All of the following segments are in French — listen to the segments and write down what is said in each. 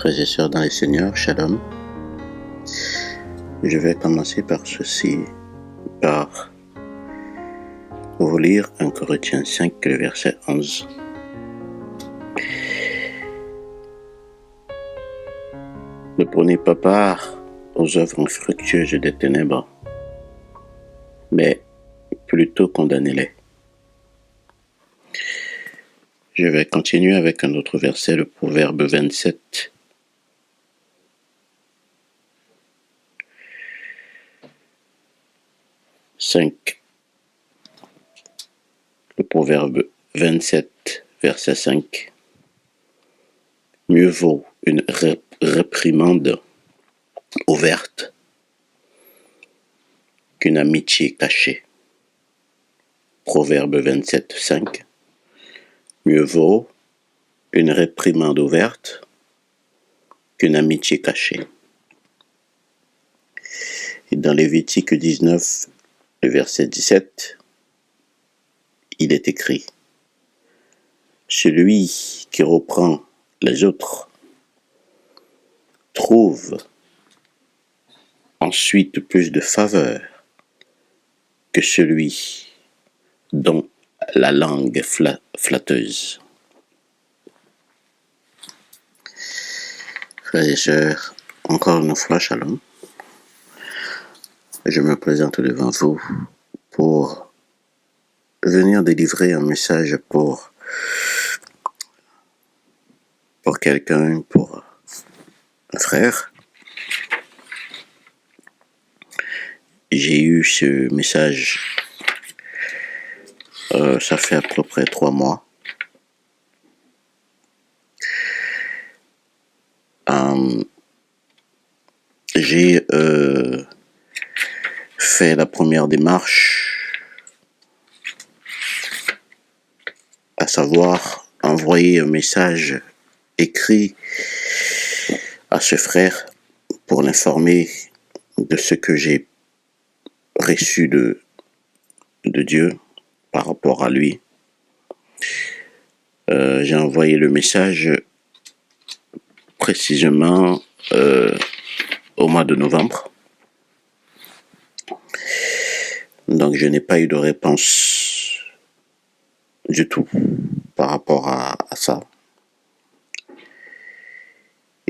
Frères et sœurs dans le Seigneur, Shalom. Je vais commencer par vous lire 1 Corinthiens 5, le verset 11. Ne prenez pas part aux œuvres infructueuses des ténèbres, mais plutôt condamnez-les. Je vais continuer avec un autre verset, le Proverbe 27. Le Proverbe 27, verset 5. Mieux vaut une réprimande ouverte qu'une amitié cachée. Proverbe 27, 5. Mieux vaut une réprimande ouverte qu'une amitié cachée. Et dans Lévitique 19, le verset 17, il est écrit: celui qui reprend les autres trouve ensuite plus de faveur que celui dont la langue flatteuse. Frères et sœurs, encore une fois, Shalom. Je me présente devant vous pour venir délivrer un message pour quelqu'un, pour un frère. J'ai eu ce message, ça fait à peu près 3 mois. J'ai fait la première démarche, à savoir envoyer un message écrit à ce frère pour l'informer de ce que j'ai reçu de Dieu par rapport à lui. J'ai envoyé le message précisément au mois de novembre. Donc je n'ai pas eu de réponse du tout par rapport à ça.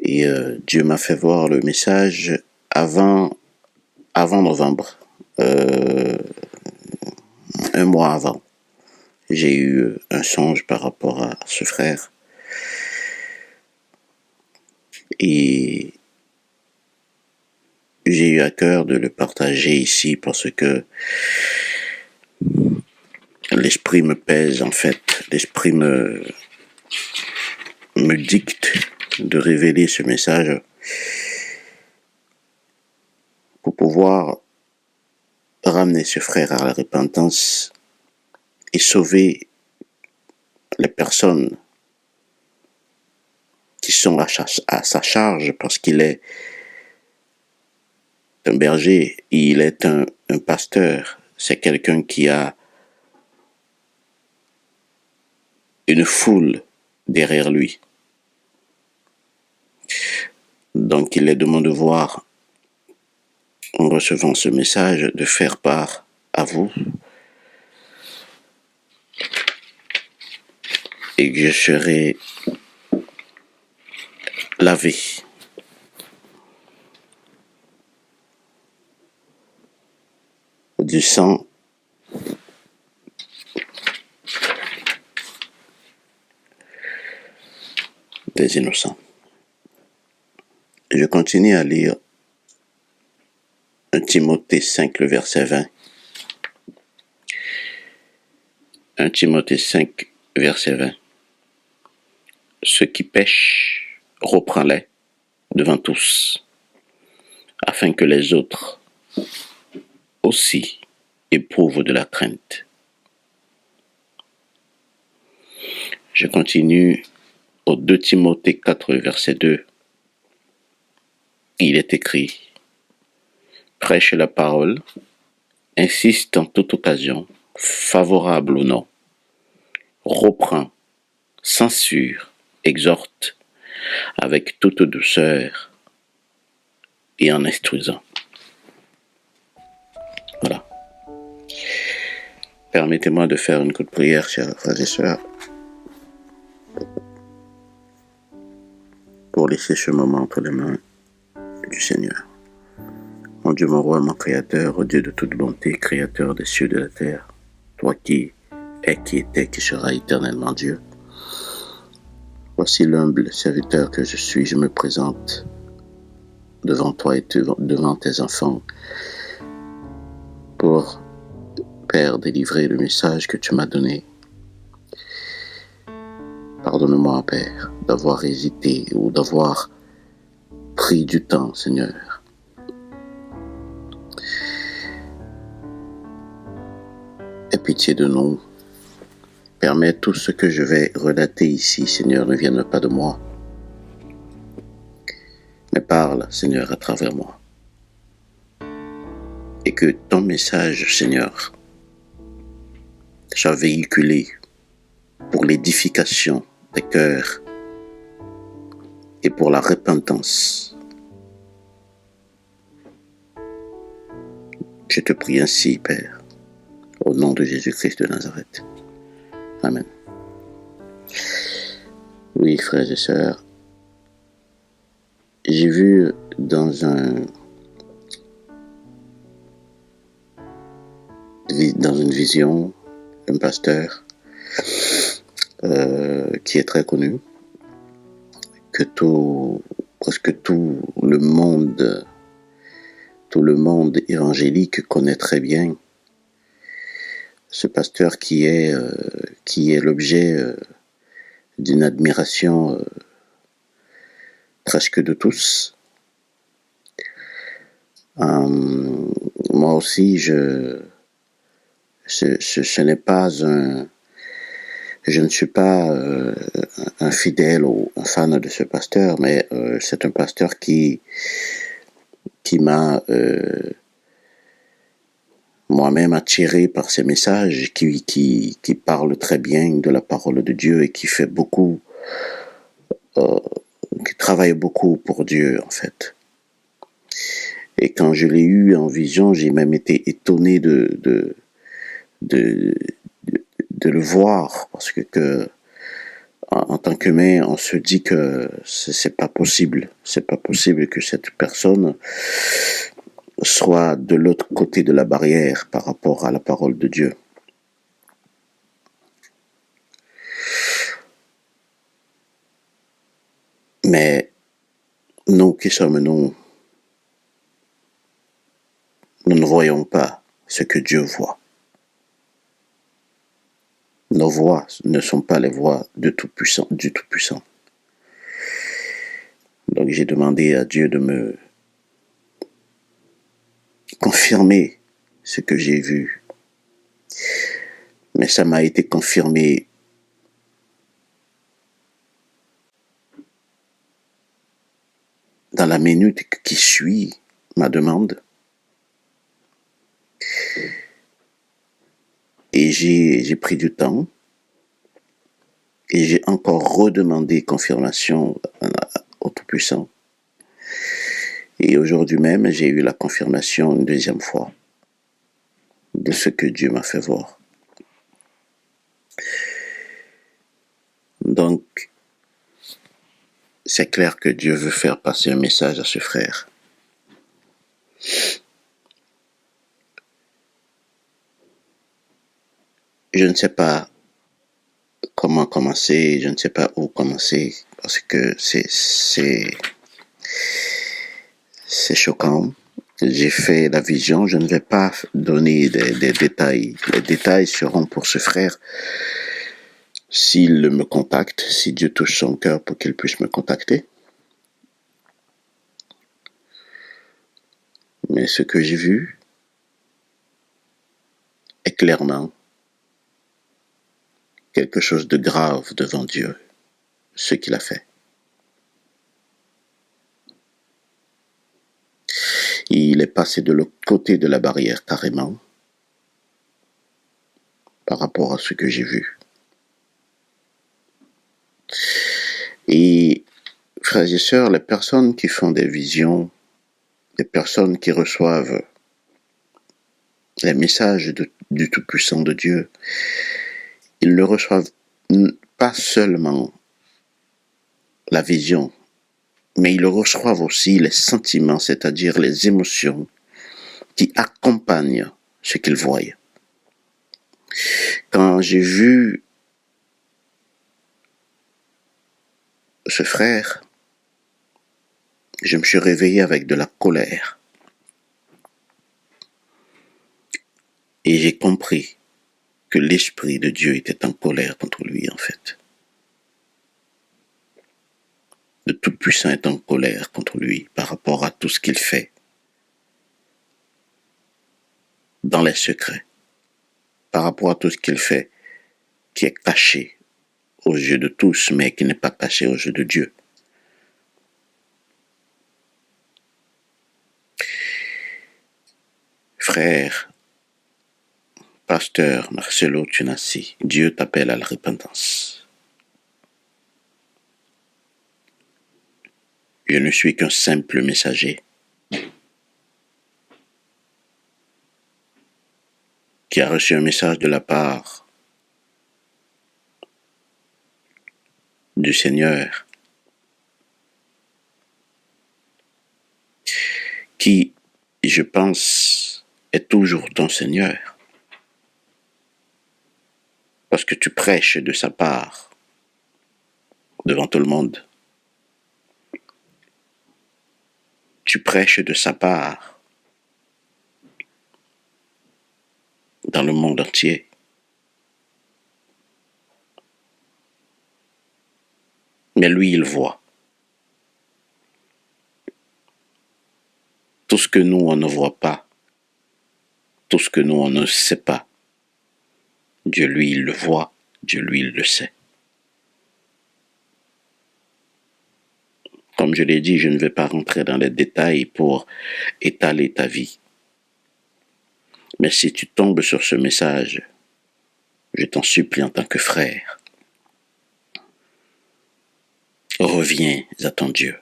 Et Dieu m'a fait voir le message avant novembre, un mois avant. J'ai eu un songe par rapport à ce frère. Et j'ai eu à cœur de le partager ici parce que l'esprit me pèse en fait. L'esprit me dicte de révéler ce message pour pouvoir ramener ce frère à la repentance et sauver les personnes qui sont à sa charge, parce qu'il est un berger, il est un pasteur, c'est quelqu'un qui a une foule derrière lui. Donc il est de mon devoir, en recevant ce message, de faire part à vous et que je serai lavé du sang des innocents. Je continue à lire 1 Timothée 5, le verset 20. 1 Timothée 5, verset 20. Ceux qui pêchent, reprends-les devant tous, afin que les autres aussi éprouvent de la crainte. Je continue au 2 Timothée 4, verset 2. Il est écrit: prêche la parole, insiste en toute occasion, favorable ou non, reprend, censure, exhorte avec toute douceur et en instruisant. Voilà. Permettez-moi de faire une courte prière, chers frères et sœurs, pour laisser ce moment entre les mains du Seigneur. Mon Dieu, mon roi, mon créateur, ô Dieu de toute bonté, créateur des cieux et de la terre, toi qui es, qui était, qui sera éternellement Dieu. Voici l'humble serviteur que je suis, je me présente devant toi et devant tes enfants pour, Père, délivrer le message que tu m'as donné. Pardonne-moi, Père, d'avoir hésité ou d'avoir pris du temps, Seigneur. Aie pitié de nous. Permets tout ce que je vais relater ici, Seigneur, ne vienne pas de moi. Mais parle, Seigneur, à travers moi. Et que ton message, Seigneur, soit véhiculé pour l'édification des cœurs et pour la repentance. Je te prie ainsi, Père, au nom de Jésus-Christ de Nazareth. Amen. Oui, frères et sœurs, j'ai vu dans une vision un pasteur qui est très connu, que presque tout le monde évangélique connaît très bien. Ce pasteur qui est l'objet d'une admiration presque de tous. Moi aussi, ce n'est pas je ne suis pas un fidèle ou un fan de ce pasteur, mais c'est un pasteur qui m'a moi-même attiré par ses messages, qui parle très bien de la parole de Dieu et qui fait beaucoup, qui travaille beaucoup pour Dieu en fait. Et quand je l'ai eu en vision, j'ai même été étonné de le voir, parce que en tant qu'humain, on se dit que c'est pas possible que cette personne soit de l'autre côté de la barrière par rapport à la parole de Dieu. Mais nous qui sommes nous ne voyons pas ce que Dieu voit. Nos voix ne sont pas les voix du Tout-Puissant. Donc j'ai demandé à Dieu de me confirmer ce que j'ai vu. Mais ça m'a été confirmé dans la minute qui suit ma demande. Et j'ai pris du temps. Et j'ai encore redemandé confirmation au Tout-Puissant. Et aujourd'hui même, j'ai eu la confirmation une deuxième fois de ce que Dieu m'a fait voir. Donc, c'est clair que Dieu veut faire passer un message à ce frère. Je ne sais pas comment commencer, je ne sais pas où commencer, parce que c'est choquant. J'ai fait la vision, je ne vais pas donner des détails. Les détails seront pour ce frère s'il me contacte, si Dieu touche son cœur pour qu'il puisse me contacter. Mais ce que j'ai vu est clairement quelque chose de grave devant Dieu, ce qu'il a fait. Il est passé de l'autre côté de la barrière carrément par rapport à ce que j'ai vu. Et Frères et sœurs, les personnes qui font des visions, les personnes qui reçoivent les messages du Tout-Puissant de Dieu, ils ne reçoivent pas seulement la vision, mais ils reçoivent aussi les sentiments, c'est-à-dire les émotions qui accompagnent ce qu'ils voient. Quand j'ai vu ce frère, je me suis réveillé avec de la colère. Et j'ai compris que l'Esprit de Dieu était en colère contre lui, en fait. Le Tout-Puissant est en colère contre lui par rapport à tout ce qu'il fait dans les secrets, par rapport à tout ce qu'il fait qui est caché aux yeux de tous, mais qui n'est pas caché aux yeux de Dieu. Frère, pasteur Marcelo Tunasi, Dieu t'appelle à la repentance. Je ne suis qu'un simple messager qui a reçu un message de la part du Seigneur, qui, je pense, est toujours ton Seigneur, parce que tu prêches de sa part devant tout le monde. Tu prêches de sa part dans le monde entier. Mais lui, il voit tout ce que nous, on ne voit pas, tout ce que nous, on ne sait pas. Dieu, lui, il le voit, Dieu, lui, il le sait. Comme je l'ai dit, je ne vais pas rentrer dans les détails pour étaler ta vie. Mais si tu tombes sur ce message, je t'en supplie en tant que frère, reviens à ton Dieu.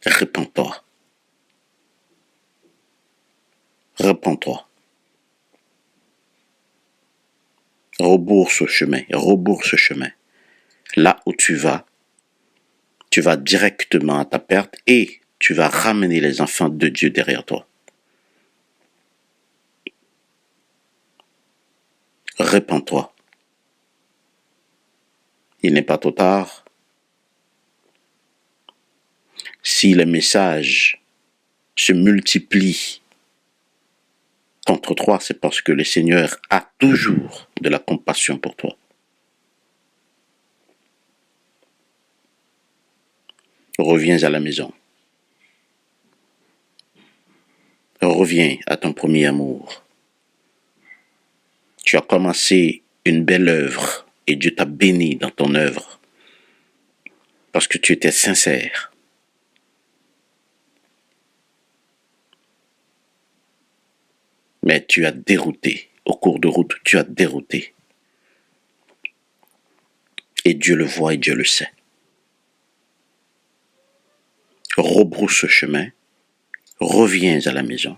Repens-toi. Repens-toi. Rebourse ce chemin. Là où tu vas directement à ta perte et tu vas ramener les enfants de Dieu derrière toi. Repens-toi. Il n'est pas trop tard. Si les messages se multiplient contre toi, c'est parce que le Seigneur a toujours de la compassion pour toi. Reviens à la maison. Reviens à ton premier amour. Tu as commencé une belle œuvre et Dieu t'a béni dans ton œuvre parce que tu étais sincère. Mais tu as dérouté, au cours de route, tu as dérouté. Et Dieu le voit et Dieu le sait. Rebrousse ce chemin, reviens à la maison.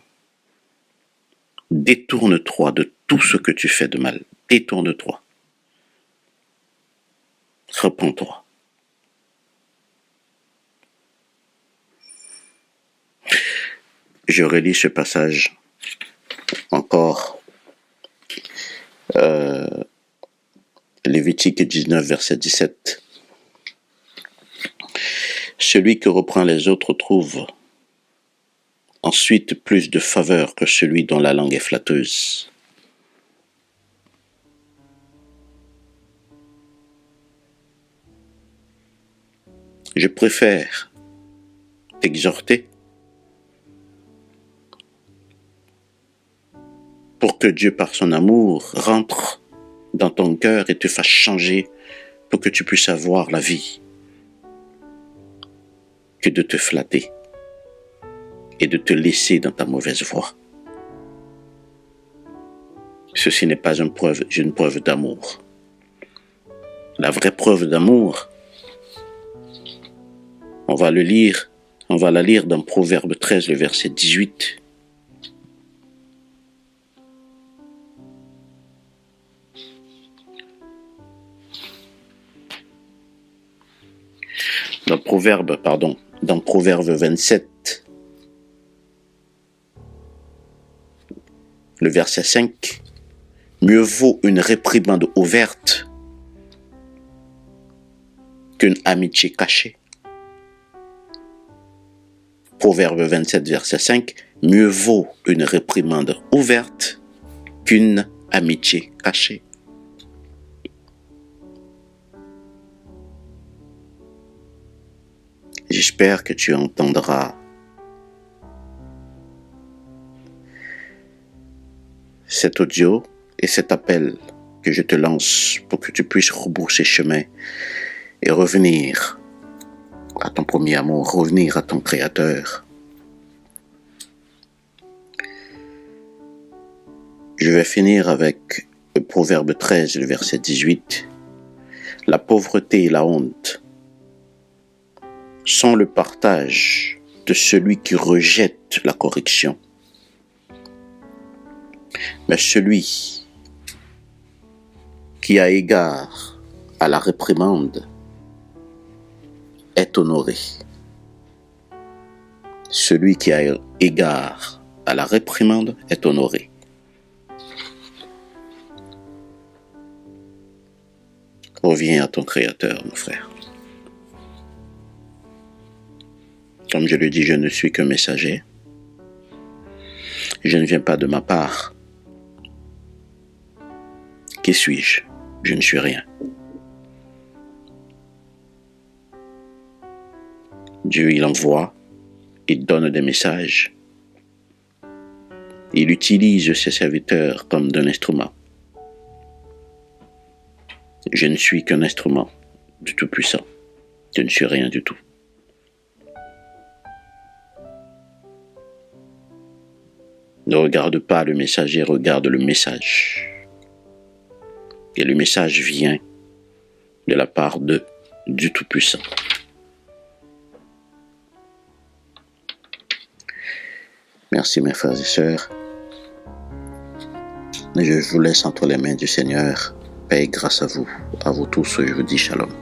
Détourne-toi de tout ce que tu fais de mal. Détourne-toi. Repens-toi. Je relis ce passage encore. Lévitique 19, verset 17. Celui qui reprend les autres trouve ensuite plus de faveur que celui dont la langue est flatteuse. Je préfère t'exhorter pour que Dieu, par son amour, rentre dans ton cœur et te fasse changer pour que tu puisses avoir la vie, que de te flatter et de te laisser dans ta mauvaise voie. Ceci n'est pas une preuve d'amour. La vraie preuve d'amour, On va la lire dans Proverbe 13, le verset 18. Dans Proverbe 27, le verset 5, mieux vaut une réprimande ouverte qu'une amitié cachée. Proverbe 27, verset 5, mieux vaut une réprimande ouverte qu'une amitié cachée. J'espère que tu entendras cet audio et cet appel que je te lance pour que tu puisses rebrousser chemin et revenir à ton premier amour, revenir à ton Créateur. Je vais finir avec le Proverbe 13, le verset 18. La pauvreté et la honte sont le partage de celui qui rejette la correction. Mais celui qui a égard à la réprimande est honoré. Celui qui a égard à la réprimande est honoré. Reviens à ton Créateur, mon frère. Comme je le dis, je ne suis qu'un messager. Je ne viens pas de ma part. Qui suis-je? Je ne suis rien. Dieu, il envoie, il donne des messages. Il utilise ses serviteurs comme d'un instrument. Je ne suis qu'un instrument du Tout-Puissant. Je ne suis rien du tout. Ne regarde pas le messager, regarde le message. Et le message vient de la part du Tout-Puissant. Merci mes frères et sœurs. Je vous laisse entre les mains du Seigneur. Paix et grâce à vous tous. Je vous dis shalom.